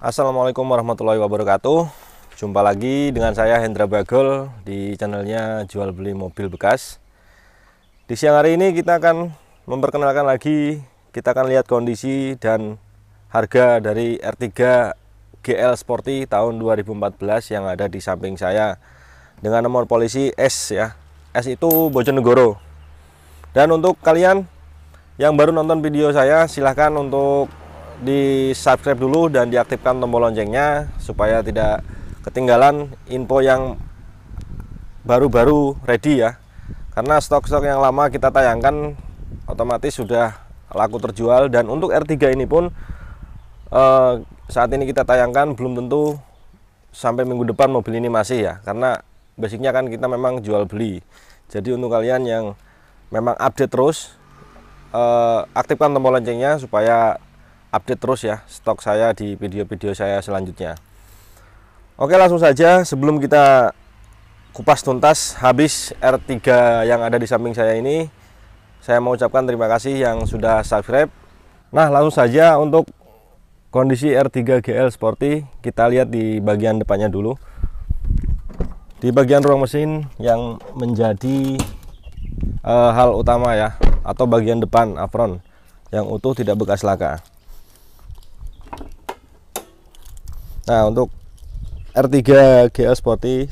Assalamualaikum warahmatullahi wabarakatuh. Jumpa lagi dengan saya Hendra Bagol di channelnya Jual Beli Mobil Bekas. Di siang hari ini kita akan memperkenalkan lagi, kita akan lihat kondisi dan harga dari R3 GL Sporty tahun 2014 yang ada di samping saya dengan nomor polisi S ya. S itu Bojonegoro. Dan untuk kalian yang baru nonton video saya, silahkan untuk di subscribe dulu dan diaktifkan tombol loncengnya supaya tidak ketinggalan info yang baru-baru ready ya, karena stok-stok yang lama kita tayangkan otomatis sudah laku terjual. Dan untuk R3 ini pun saat ini kita tayangkan belum tentu sampai minggu depan mobil ini masih ya, karena basicnya kan kita memang jual beli. Jadi untuk kalian yang memang update terus, aktifkan tombol loncengnya supaya update terus ya stok saya di video-video saya selanjutnya. Oke, langsung saja sebelum kita kupas tuntas habis R3 yang ada di samping saya ini, saya mau ucapkan terima kasih yang sudah subscribe. Nah, langsung saja untuk kondisi R3 GL Sporty, kita lihat di bagian depannya dulu. Di bagian ruang mesin yang menjadi hal utama ya, atau bagian depan apron yang utuh tidak bekas laka. Nah, untuk R3 GL Sporty,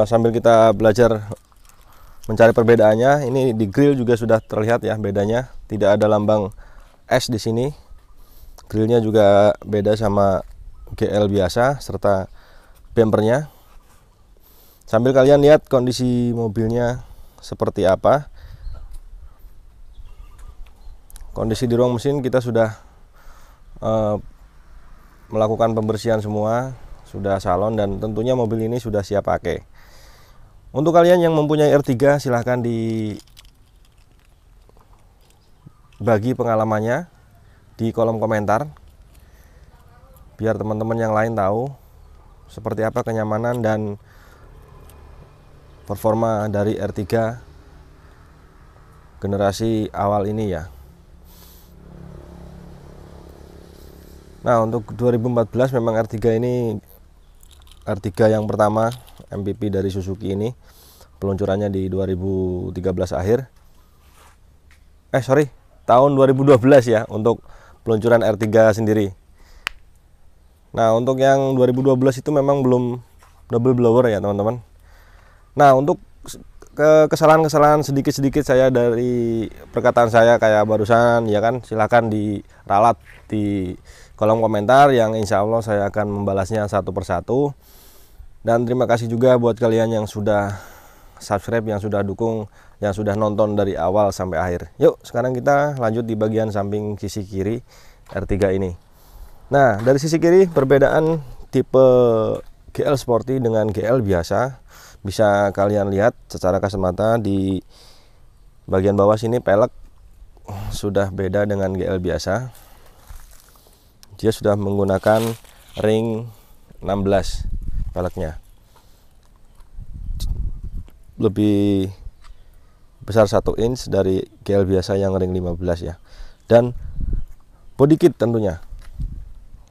sambil kita belajar mencari perbedaannya, ini di grill juga sudah terlihat ya bedanya. Tidak ada lambang S di sini. Grillnya juga beda sama GL biasa, serta bumpernya. Sambil kalian lihat kondisi mobilnya seperti apa. Kondisi di ruang mesin kita sudah melakukan pembersihan semua, sudah salon, dan tentunya mobil ini sudah siap pakai. Untuk kalian yang mempunyai R3, silahkan dibagi pengalamannya di kolom komentar biar teman-teman yang lain tahu seperti apa kenyamanan dan performa dari R3 generasi awal ini ya. Nah, untuk 2014 memang R3 ini R3 yang pertama MPV dari Suzuki ini. Peluncurannya di 2013 akhir. Tahun 2012 ya untuk peluncuran R3 sendiri. Nah, untuk yang 2012 itu memang belum double blower ya, teman-teman. Nah, untuk kesalahan-kesalahan sedikit-sedikit saya dari perkataan saya kayak barusan ya kan, silahkan diralat di kolom komentar yang insya Allah saya akan membalasnya satu persatu. Dan terima kasih juga buat kalian yang sudah subscribe, yang sudah dukung, yang sudah nonton dari awal sampai akhir. Yuk, sekarang kita lanjut di bagian samping sisi kiri R3 ini. Nah, dari sisi kiri perbedaan tipe GL Sporty dengan GL biasa bisa kalian lihat secara kasat mata. Di bagian bawah sini pelek sudah beda dengan GL biasa. Dia sudah menggunakan ring 16 peleknya, lebih besar 1 inch dari GL biasa yang ring 15 ya. Dan body kit tentunya,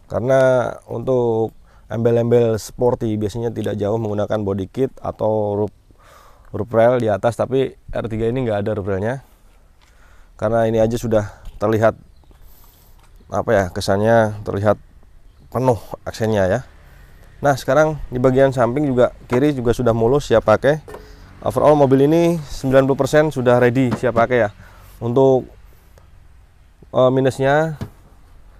karena untuk embel-embel sporty biasanya tidak jauh menggunakan body kit atau roof rail di atas, tapi R3 ini nggak ada roof railnya, karena ini aja sudah terlihat apa ya, kesannya terlihat penuh aksennya ya. Nah, sekarang di bagian samping juga kiri juga sudah mulus siap pakai. Overall mobil ini 90% sudah ready siap pakai ya. Untuk minusnya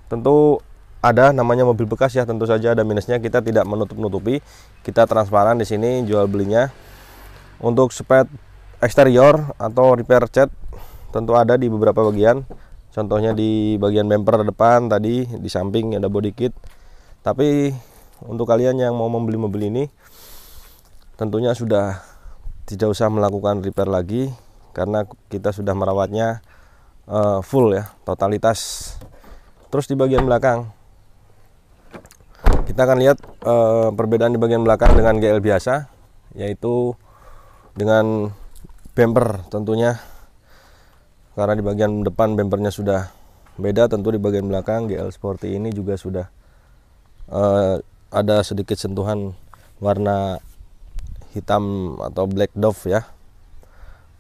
tentu ada, namanya mobil bekas ya, tentu saja ada minusnya. Kita tidak menutup-nutupi, kita transparan di sini jual belinya. Untuk spare eksterior atau repair cat tentu ada di beberapa bagian. Contohnya di bagian bumper depan tadi, di samping ada body kit. Tapi untuk kalian yang mau membeli mobil ini tentunya sudah tidak usah melakukan repair lagi, karena kita sudah merawatnya full ya, totalitas. Terus di bagian belakang kita akan lihat perbedaan di bagian belakang dengan GL biasa, yaitu dengan bumper tentunya, karena di bagian depan bumpernya sudah beda tentu di bagian belakang GL Sporty ini juga sudah ada sedikit sentuhan warna hitam atau black dove ya.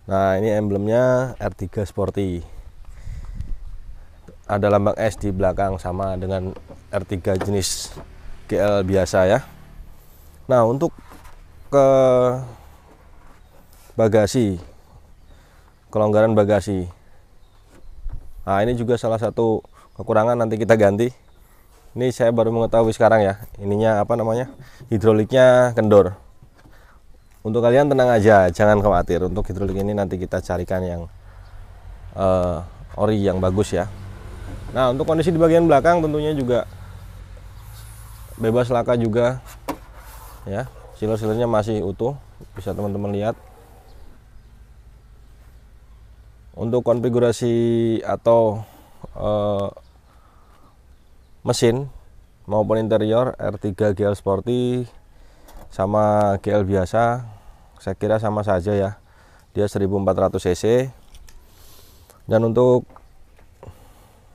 Nah, ini emblemnya R3 Sporty. Ada lambang S di belakang sama dengan R3 jenis GL biasa ya. Nah, untuk ke bagasi, kelonggaran bagasi. Nah, ini juga salah satu kekurangan, nanti kita ganti. Ini saya baru mengetahui sekarang ya. Ininya apa namanya? Hidroliknya kendor. Untuk kalian tenang aja, jangan khawatir. Untuk hidrolik ini nanti kita carikan yang ori yang bagus ya. Nah, untuk kondisi di bagian belakang tentunya juga bebas laka juga ya. Sealer-sealernya masih utuh, bisa teman-teman lihat. Untuk konfigurasi atau mesin maupun interior R3 GL Sporty sama GL biasa saya kira sama saja ya. Dia 1400 cc. Dan untuk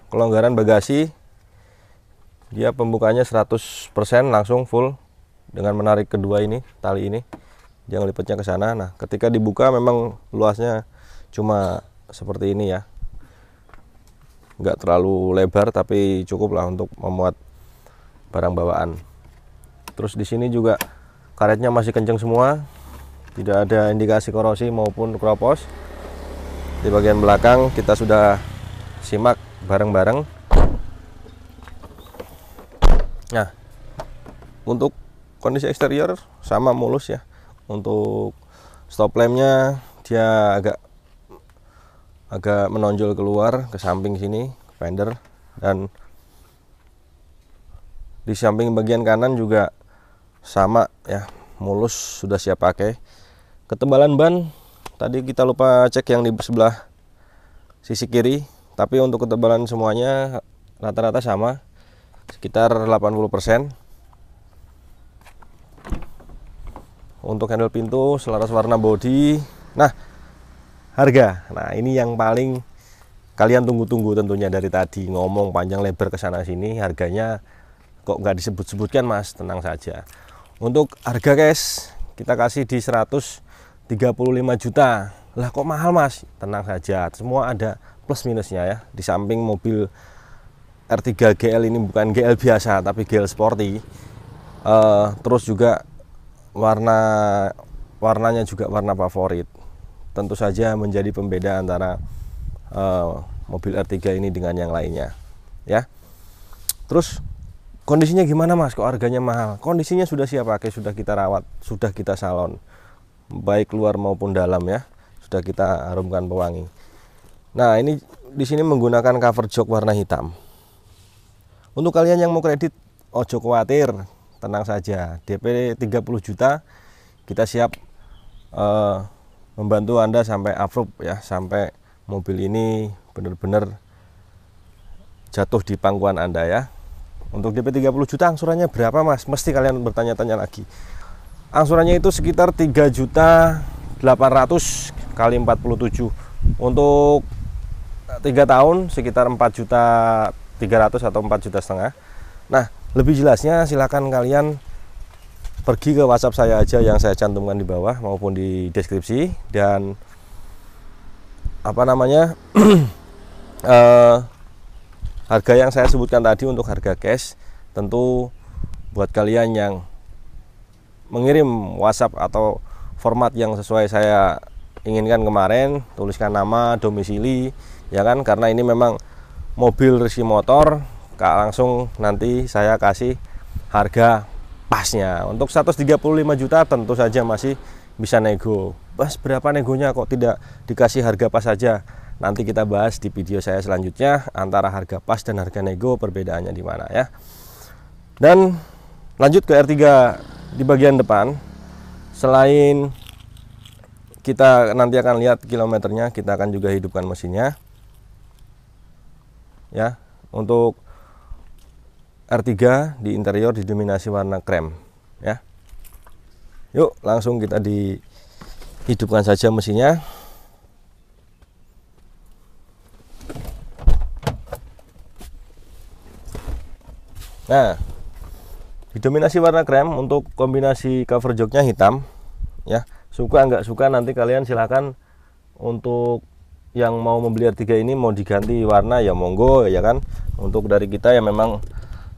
kelonggaran bagasi, dia pembukanya 100% langsung full dengan menarik kedua ini, tali ini, dia ngelipetnya ke sana. Nah, ketika dibuka memang luasnya cuma seperti ini ya, nggak terlalu lebar tapi cukup lah untuk memuat barang bawaan. Terus di sini juga karetnya masih kenceng semua, tidak ada indikasi korosi maupun kropos. Di bagian belakang kita sudah simak bareng-bareng. Nah, untuk kondisi eksterior sama mulus ya. Untuk stop lampnya dia agak menonjol keluar ke samping sini, ke fender, dan di samping bagian kanan juga sama ya, mulus, sudah siap pakai. Ketebalan ban tadi kita lupa cek yang di sebelah sisi kiri, tapi untuk ketebalan semuanya rata-rata sama, sekitar 80%. Untuk handle pintu selaras warna bodi. Nah, harga, nah ini yang paling kalian tunggu-tunggu tentunya dari tadi ngomong panjang lebar ke sana sini. Harganya kok nggak disebut-sebutkan Mas? Tenang saja. Untuk harga guys, kita kasih di 135 juta. Lah kok mahal Mas? Tenang saja, semua ada plus minusnya ya. Di samping mobil R3 GL ini bukan GL biasa tapi GL Sporty, terus juga warnanya juga warna favorit. Tentu saja menjadi pembeda antara mobil R3 ini dengan yang lainnya ya. Terus kondisinya gimana Mas, kok harganya mahal? Kondisinya sudah siap pakai, sudah kita rawat, sudah kita salon baik luar maupun dalam ya, sudah kita harumkan pewangi. Nah, ini di sini menggunakan cover jok warna hitam. Untuk kalian yang mau kredit, ojo khawatir, tenang saja, DP 30 juta kita siap membantu Anda sampai approve ya, sampai mobil ini benar-benar jatuh di pangkuan Anda ya. Untuk DP 30 juta angsurannya berapa Mas? Mesti kalian bertanya-tanya lagi. Angsurannya itu sekitar 3.800.000 kali 47. Untuk 3 tahun sekitar 4.300.000 atau 4,5 juta. Nah, lebih jelasnya silakan kalian pergi ke WhatsApp saya aja yang saya cantumkan di bawah maupun di deskripsi. Dan apa namanya harga yang saya sebutkan tadi untuk harga cash, tentu buat kalian yang mengirim WhatsApp atau format yang sesuai saya inginkan kemarin, tuliskan nama, domisili ya kan, karena ini memang mobil Rizky Motor, langsung nanti saya kasih harga pasnya. Untuk 135 juta tentu saja masih bisa nego. Mas, berapa negonya kok tidak dikasih harga pas saja? Nanti kita bahas di video saya selanjutnya antara harga pas dan harga nego, perbedaannya di mana ya. Dan lanjut ke R3 di bagian depan. Selain kita nanti akan lihat kilometernya, kita akan juga hidupkan mesinnya ya. Untuk R3 di interior didominasi warna krem ya. Yuk langsung kita dihidupkan saja mesinnya. Nah, didominasi warna krem untuk kombinasi cover joknya hitam ya. Suka nggak suka nanti kalian silahkan. Untuk yang mau membeli R3 ini mau diganti warna ya monggo ya kan. Untuk dari kita yang memang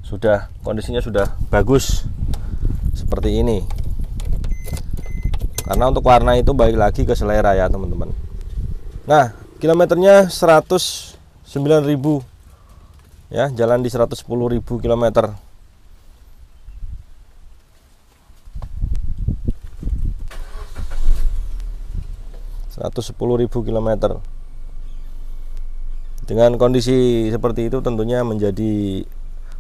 sudah kondisinya sudah bagus seperti ini, karena untuk warna itu balik lagi ke selera ya teman-teman. Nah, kilometernya 109.000 ya, jalan di 110.000 km. Km. Dengan kondisi seperti itu tentunya menjadi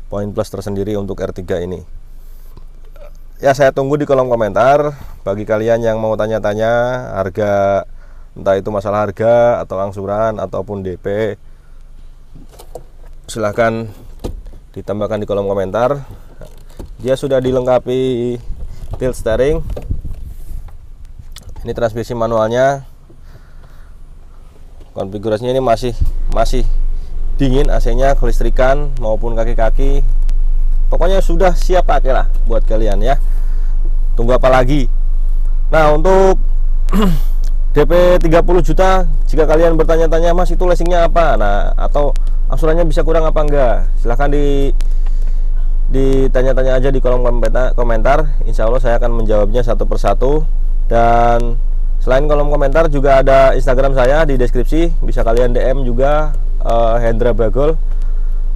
poin plus tersendiri untuk R3 ini. Ya, saya tunggu di kolom komentar bagi kalian yang mau tanya-tanya harga, entah itu masalah harga atau angsuran ataupun DP. Silahkan ditambahkan di kolom komentar. Dia sudah dilengkapi tilt steering. Ini transmisi manualnya. Konfigurasinya ini masih dingin, AC-nya kelistrikan maupun kaki-kaki. Pokoknya sudah siap pakai lah buat kalian ya. Tunggu apa lagi? Nah, untuk DP 30 juta, jika kalian bertanya-tanya, Mas itu leasingnya apa? Nah, atau angsurannya bisa kurang apa enggak? Silahkan ditanya-tanya aja di kolom komentar. Insya Allah saya akan menjawabnya satu persatu. Dan selain kolom komentar juga ada Instagram saya di deskripsi, bisa kalian DM juga, Hendra Bagol.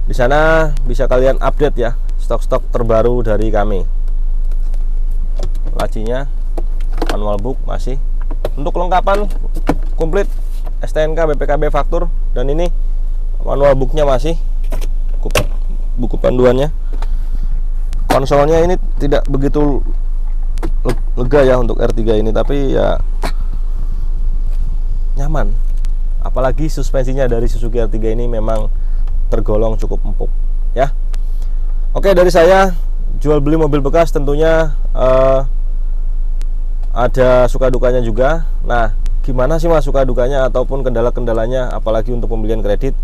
Di sana bisa kalian update ya stok-stok terbaru dari kami. Lacinya manual book masih. Untuk kelengkapan komplit STNK, BPKB, faktur, dan ini manual booknya masih, buku panduannya. Konsolnya ini tidak begitu lega ya untuk R3 ini, tapi ya nyaman. Apalagi suspensinya dari Suzuki R3 ini memang tergolong cukup empuk ya. Oke, dari saya jual beli mobil bekas tentunya ada suka dukanya juga. Nah, gimana sih Mas suka dukanya ataupun kendala-kendalanya, apalagi untuk pembelian kredit?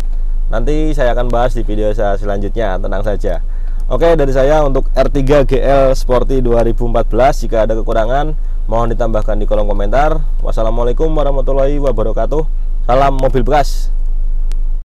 Nanti saya akan bahas di video saya selanjutnya, tenang saja. Oke, dari saya untuk R3 GL Sporty 2014, jika ada kekurangan mohon ditambahkan di kolom komentar. Wassalamualaikum warahmatullahi wabarakatuh. Salam mobil bekas.